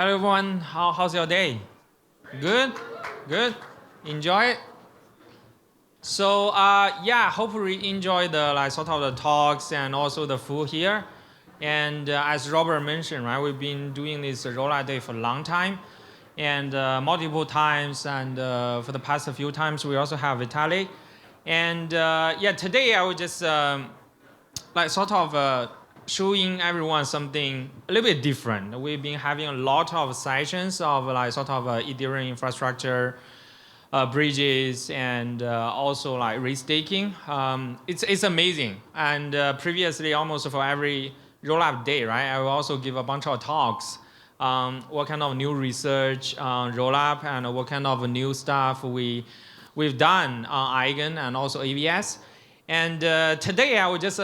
Hello everyone, how's your day? Good? Good? Enjoy it? So yeah, hopefully you enjoy the sort of the talks and also the food here. And as Robert mentioned, right, we've been doing this rollout day for a long time and multiple times. And for the past few times, we also have Vitalik. And yeah, today I will just showing everyone something a little bit different. We've been having a lot of sessions of Ethereum infrastructure, bridges, and also like restaking. It's amazing. And previously, almost for every rollup day, right, I will also give a bunch of talks on what kind of new research on rollup and what kind of new stuff we've done on Eigen and also AVS. And today I will just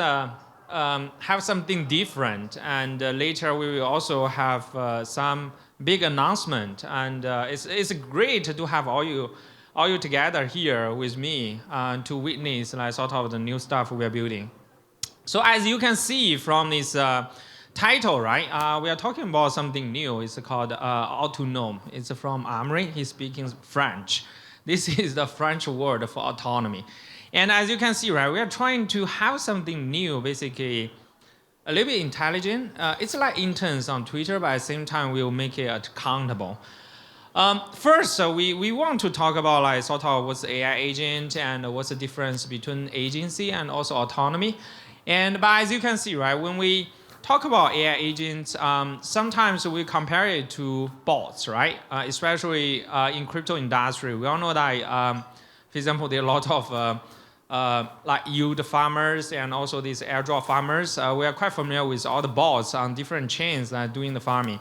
have something different, and later we will also have some big announcement. And it's great to have all you together here with me to witness sort of the new stuff we are building. So as you can see from this title, right, we are talking about something new. It's called autonome. It's from Amri. He's speaking French. This is the French word for autonomy. And as you can see, right, we are trying to have something new, basically a little bit intelligent. It's like interns on Twitter, but at the same time, we'll make it accountable. First, we want to talk about sort of what's the AI agent and what's the difference between agency and also autonomy. But as you can see, right, when we talk about AI agents, sometimes we compare it to bots, right? Especially in crypto industry, we all know that, for example, there are a lot of like yield farmers and also these airdrop farmers. We are quite familiar with all the bots on different chains that are doing the farming.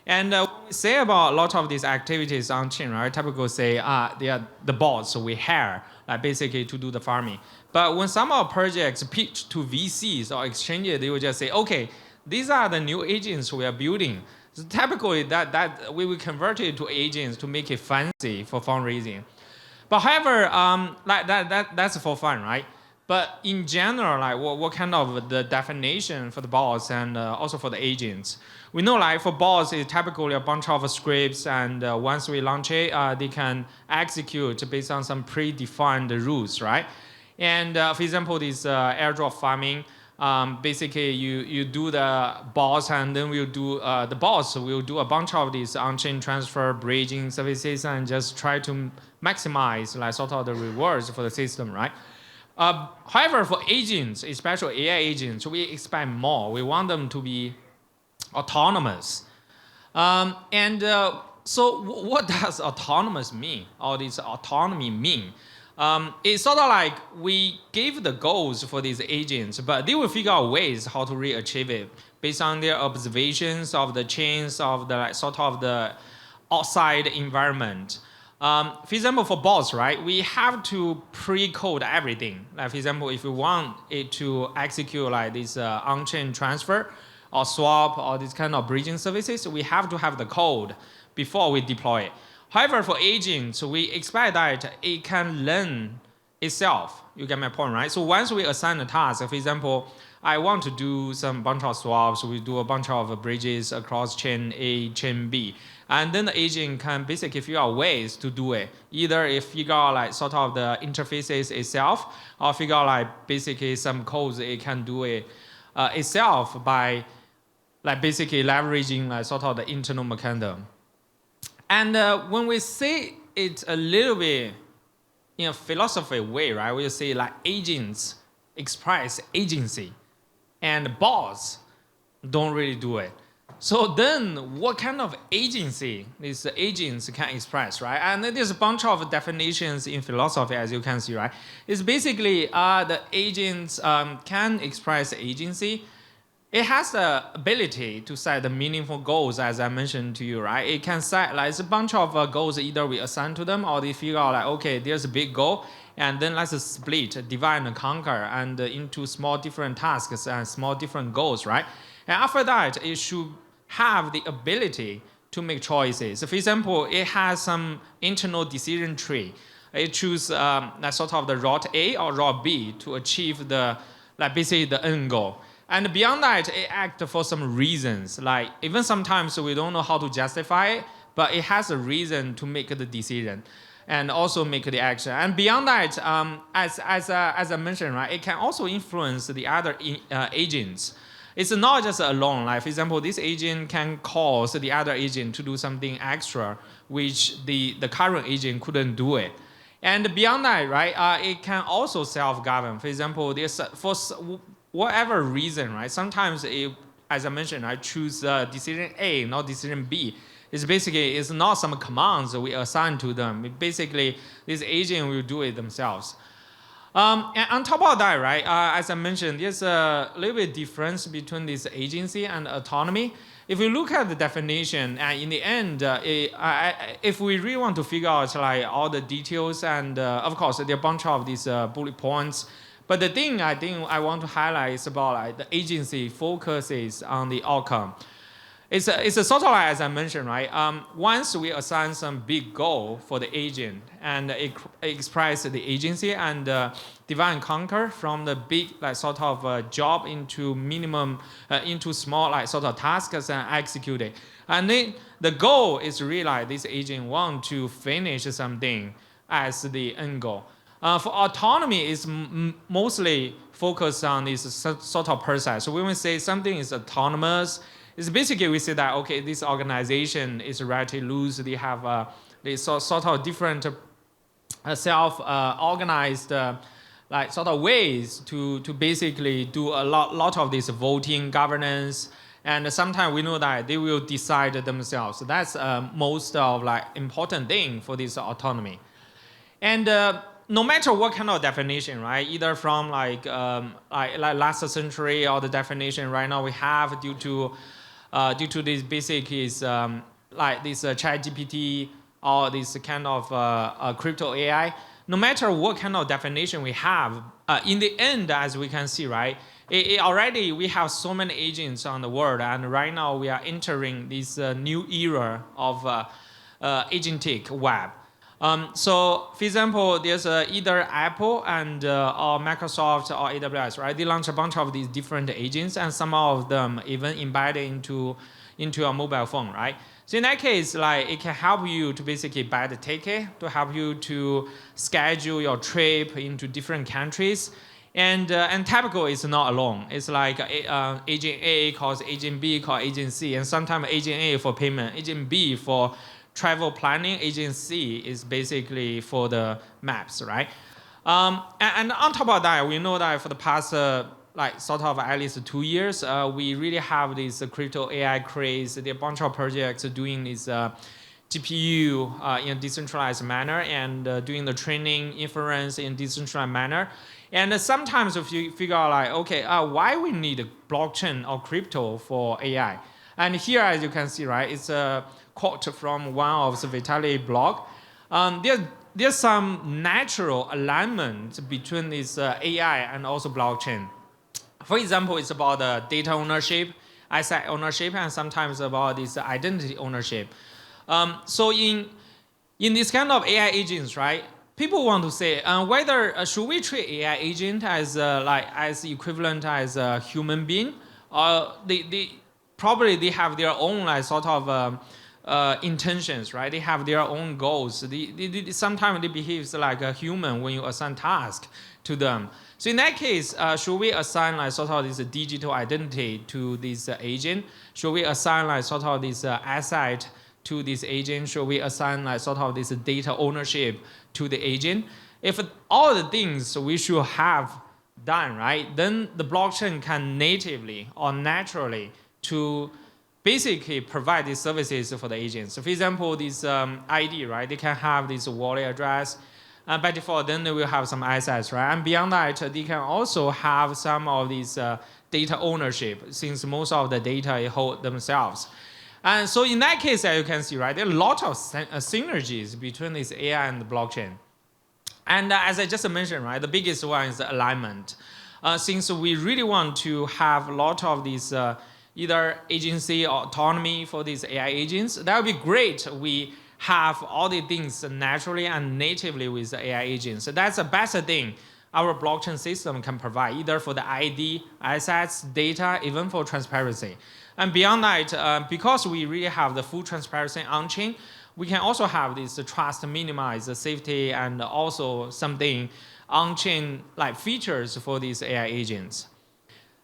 And when we say about a lot of these activities on chain, right, typically say they are the bots we hire basically to do the farming. But when some of our projects pitch to VCs or exchanges, they will just say, okay, these are the new agents we are building. So typically that we will convert it to agents to make it fancy for fundraising. But however, that's for fun, right? But in general, like what kind of the definition for the bots and also for the agents? We know like for bots, it's typically a bunch of scripts, and once we launch it, they can execute based on some predefined rules, right? And for example, this airdrop farming, basically you do the bots, and then we'll do the bots will do a bunch of these on-chain transfer bridging services and just try to maximize sort of the rewards for the system, right? However, for agents, especially AI agents, we expect more. We want them to be autonomous. So what does autonomous mean? Or this autonomy mean? It's sort of like we gave the goals for these agents, but they will figure out ways how to really achieve it based on their observations of the chains of the sort of the outside environment. For example, for bots, right, we have to pre-code everything. Like for example, if we want it to execute like this on-chain transfer or swap or this kind of bridging services, we have to have the code before we deploy it. However, for agents, we expect that it can learn itself. You get my point, right? So once we assign a task, for example, I want to do some bunch of swaps, we do a bunch of bridges across chain A, chain B. And then the agent can basically figure out ways to do it. Either it figure out like sort of the interfaces itself, or figure out like basically some codes it can do it itself by like basically leveraging like sort of the internal mechanism. And when we say it a little bit in a philosophy way, right, we say like agents express agency and bots don't really do it. So then what kind of agency these agents can express, right? And there's a bunch of definitions in philosophy, as you can see, right? It's basically the agents can express agency. It has the ability to set the meaningful goals, as I mentioned to you, right? It can set like it's a bunch of goals either we assign to them or they figure out like, okay, there's a big goal, and then let's split, divide and conquer, and into small different tasks and small different goals, right? And after that, it should have the ability to make choices. For example, it has some internal decision tree. It chooses sort of the route A or route B to achieve the basically the end goal. And beyond that, it acts for some reasons. Like even sometimes we don't know how to justify it, but it has a reason to make the decision and also make the action. And beyond that, as I mentioned, right, it can also influence the other agents. It's not just alone. Like for example, this agent can cause the other agent to do something extra, which the current agent couldn't do it. And beyond that, right, it can also self-govern. For example, there's for whatever reason, right? Sometimes, as I mentioned, I choose decision A, not decision B. It's not some commands we assign to them. Basically, this agent will do it themselves. And on top of that, right, as I mentioned, there's a little bit difference between this agency and autonomy. If we look at the definition, and in the end, if we really want to figure out like all the details, and of course, there are a bunch of these bullet points. But the thing I think I want to highlight is about like the agency focuses on the outcome. It's a sort of like, as I mentioned, right? Once we assign some big goal for the agent and express the agency and divide and conquer from the big like sort of job into into small like sort of tasks and execute it. And then the goal is really like this agent want to finish something as the end goal. For autonomy, it's mostly focused on this sort of process. So when we say something is autonomous, it's basically we say that, okay, this organization is relatively loose. They have this sort of different self-organized like sort of ways to basically do a lot of this voting governance. And sometimes we know that they will decide themselves. So that's most of like important thing for this autonomy. And no matter what kind of definition, right? Either from like last century or the definition right now we have due to this basic is like this ChatGPT or this kind of crypto AI. No matter what kind of definition we have, in the end, as we can see, right? Already we have so many agents on the world, and right now we are entering this new era of agentic web. So, for example, there's either Apple and or Microsoft or AWS, right? They launch a bunch of these different agents, and some of them even embedded into a mobile phone, right? So in that case, like it can help you to basically buy the ticket, to help you to schedule your trip into different countries. And typical is not alone. It's like agent A calls agent B calls agent C, and sometimes agent A for payment, agent B for travel planning, agency is basically for the maps, right? And on top of that, we know that for the past like sort of at least 2 years, we really have this crypto AI craze. There are a bunch of projects doing this GPU in a decentralized manner and doing the training inference in decentralized manner. And sometimes if you figure out like, okay, why we need a blockchain or crypto for AI? And here, as you can see, right, it's a quote from one of the Vitaly blog. There's some natural alignment between this AI and also blockchain. For example, it's about data ownership, asset ownership, and sometimes about this identity ownership. So in this kind of AI agents, right, people want to say whether should we treat AI agent as as equivalent as a human being, or they probably have their own like sort of intentions, right? They have their own goals. Sometimes they behave like a human when you assign tasks to them. So in that case, should we assign like sort of this digital identity to this agent? Should we assign like sort of this asset to this agent? Should we assign like sort of this data ownership to the agent? If all the things we should have done, right, then the blockchain can natively or naturally to basically provide these services for the agents. So for example, this ID, right, they can have this wallet address. By default, then they will have some assets, right? And beyond that, they can also have some of these data ownership, since most of the data they hold themselves. And so in that case, as you can see, right, there are a lot of synergies between this AI and the blockchain. And as I just mentioned, right, the biggest one is the alignment. Since we really want to have a lot of these either agency or autonomy for these AI agents, that would be great. We have all the things naturally and natively with the AI agents. So that's the best thing our blockchain system can provide, either for the ID, assets, data, even for transparency. And beyond that, because we really have the full transparency on-chain, we can also have this trust minimize the safety and also something on-chain like features for these AI agents.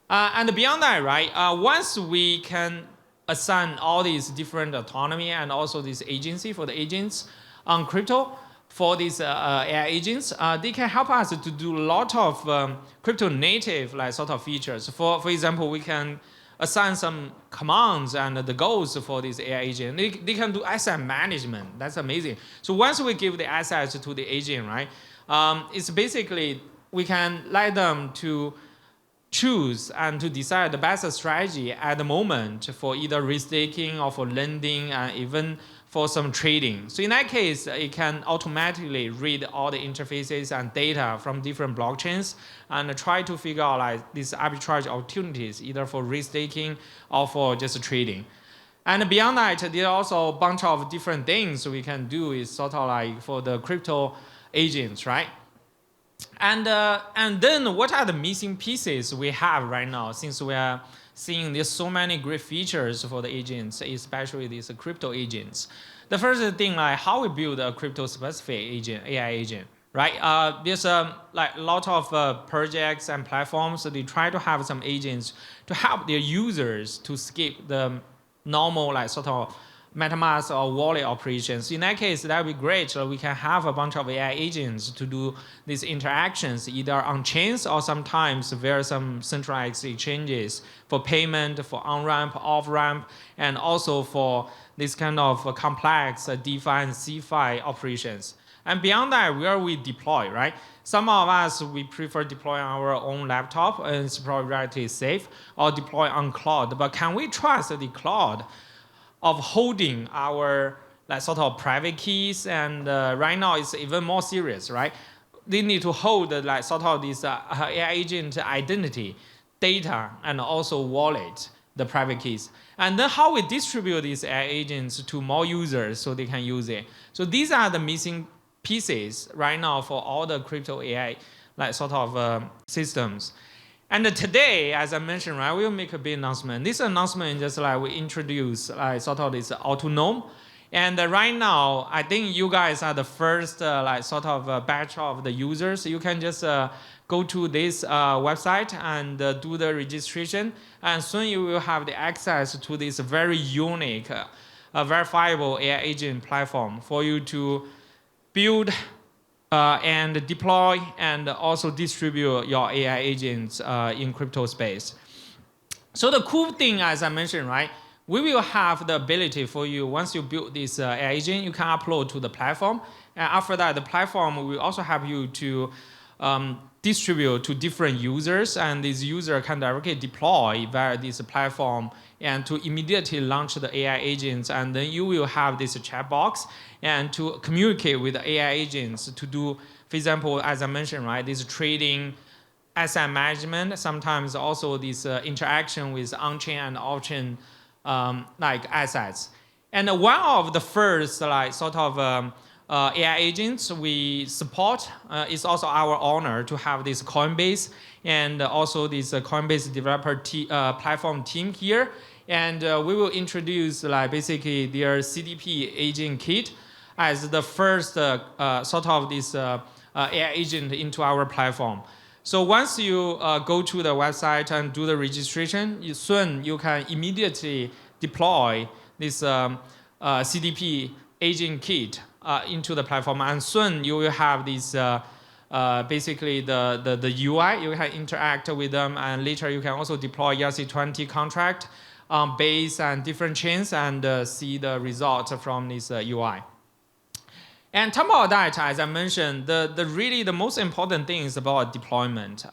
And beyond that, right, once we can assign all these different autonomy and also this agency for the agents on crypto, for these AI agents, they can help us to do a lot of crypto native like sort of features. For example, we can assign some commands and the goals for this AI agent. They can do asset management. That's amazing. So once we give the assets to the agent, right, it's basically we can let them to choose and to decide the best strategy at the moment for either risk-taking or for lending and even for some trading. So in that case, it can automatically read all the interfaces and data from different blockchains and try to figure out like these arbitrage opportunities, either for risk-taking or for just trading. And beyond that, there are also a bunch of different things we can do is sort of like for the crypto agents, right? And then what are the missing pieces we have right now, since we are seeing there's so many great features for the agents, especially these crypto agents. The first thing, like how we build a crypto-specific agent, AI agent, right? There's like a lot of projects and platforms, so they try to have some agents to help their users to skip the normal like sort of MetaMask or wallet operations. In that case, that would be great. So we can have a bunch of AI agents to do these interactions, either on chains or sometimes via some centralized exchanges for payment, for on-ramp, off-ramp, and also for this kind of complex DeFi and CeFi operations. And beyond that, where we deploy, right? Some of us, we prefer deploy on our own laptop, and it's probably relatively safe, or deploy on cloud. But can we trust the cloud of holding our like sort of private keys? And right now it's even more serious, right? They need to hold like sort of this AI agent identity, data, and also wallet, the private keys. And then how we distribute these AI agents to more users so they can use it. So these are the missing pieces right now for all the crypto AI like sort of systems. And today, as I mentioned, right, we'll make a big announcement. This announcement is just like we introduce like sort of this autonom. And right now, I think you guys are the first like sort of batch of the users. You can just go to this website and do the registration. And soon you will have the access to this very unique, verifiable AI agent platform for you to build and deploy and also distribute your AI agents in crypto space. So the cool thing, as I mentioned, right, we will have the ability for you, once you build this AI agent, you can upload to the platform. And after that, the platform will also help you to distribute to different users, and this user can directly deploy via this platform and to immediately launch the AI agents. And then you will have this chat box and to communicate with the AI agents to do, for example, as I mentioned, right, this trading, asset management, sometimes also this interaction with on-chain and off-chain like assets. And one of the first like sort of AI agents we support is also our honor to have this Coinbase and also this Coinbase developer platform team here. And we will introduce like basically their CDP agent kit as the first sort of this AI agent into our platform. So once you go to the website and do the registration, soon you can immediately deploy this CDP agent kit into the platform, and soon you will have this basically the UI. You can interact with them, and later you can also deploy ERC-20 contract on Base and different chains and see the results from this UI. And talking about that, as I mentioned, the most important thing is about deployment.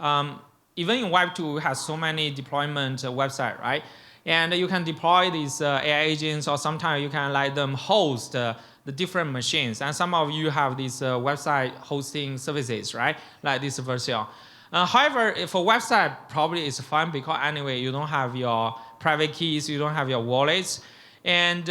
Even in Web2, we have so many deployment websites, right? And you can deploy these AI agents, or sometimes you can let them host the different machines. And some of you have these website hosting services, right? Like this Vercel. However, for website, probably it's fine because anyway, you don't have your private keys, you don't have your wallets. And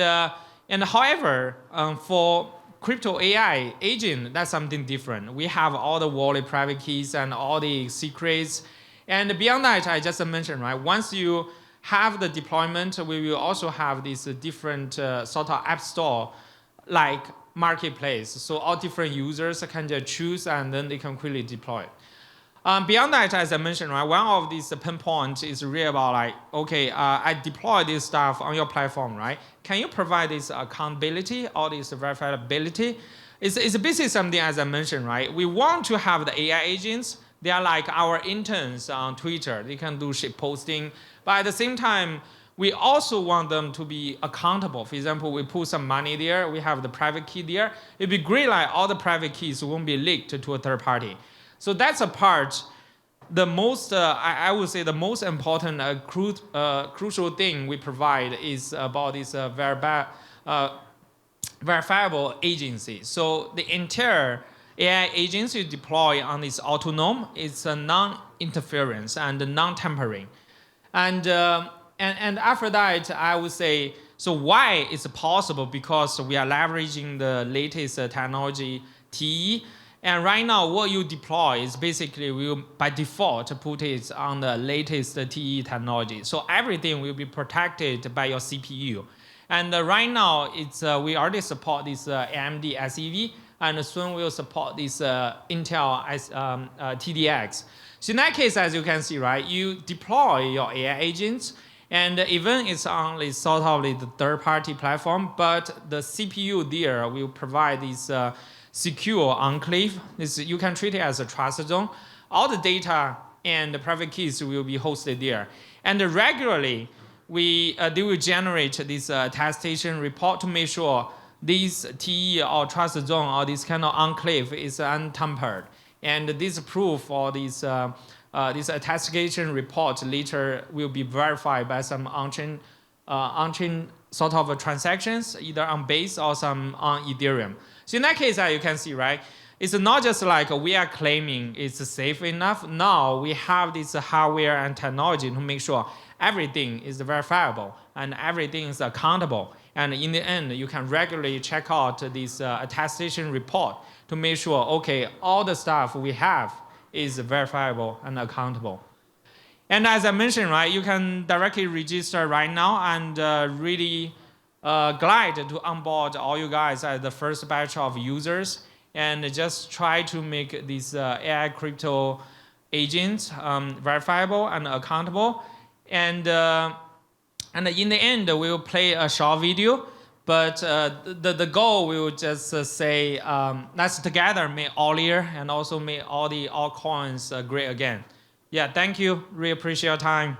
however, for crypto AI agent, that's something different. We have all the wallet private keys and all the secrets. And beyond that, I just mentioned, right? Once you have the deployment, we will also have this different sort of app store like marketplace. So all different users can just choose and then they can quickly deploy. Beyond that, as I mentioned, right, one of these pain points is really about like, okay, I deploy this stuff on your platform, right? Can you provide this accountability or this verifiability? It's basically something, as I mentioned, right? We want to have the AI agents. They are like our interns on Twitter. They can do shit posting. But at the same time, we also want them to be accountable. For example, we put some money there. We have the private key there. It'd be great like all the private keys won't be leaked to a third party. So that's a part, the most, I would say the most important crucial thing we provide is about this verifiable agency. So the entire AI agency deploy on this autonomous is a non-interference and non-tampering. And after that, I would say, so why it's possible? Because we are leveraging the latest technology, TE. And right now, what you deploy is basically will by default put it on the latest TE technology. So everything will be protected by your CPU. And right now, it's we already support this AMD SEV, and soon we'll support this Intel TDX. So in that case, as you can see, right, you deploy your AI agents, and even it's on the sort of the third-party platform, but the CPU there will provide this secure enclave. You can treat it as a trust zone. All the data and the private keys will be hosted there. And regularly, they will generate this attestation report to make sure this TE or trust zone or this kind of enclave is untampered. And this proof or this attestation report later will be verified by some on-chain sort of transactions, either on Base or some on Ethereum. So in that case, you can see, right, it's not just like we are claiming it's safe enough. Now we have this hardware and technology to make sure everything is verifiable and everything is accountable. And in the end, you can regularly check out this attestation report to make sure, okay, all the stuff we have is verifiable and accountable. And as I mentioned, right, you can directly register right now, and really glad to onboard all you guys as the first batch of users, and just try to make these AI crypto agents verifiable and accountable. And in the end, we'll play a short video. But the goal will just say, let's together make AltLayer and also make all the altcoins great again. Yeah, thank you. Really appreciate your time.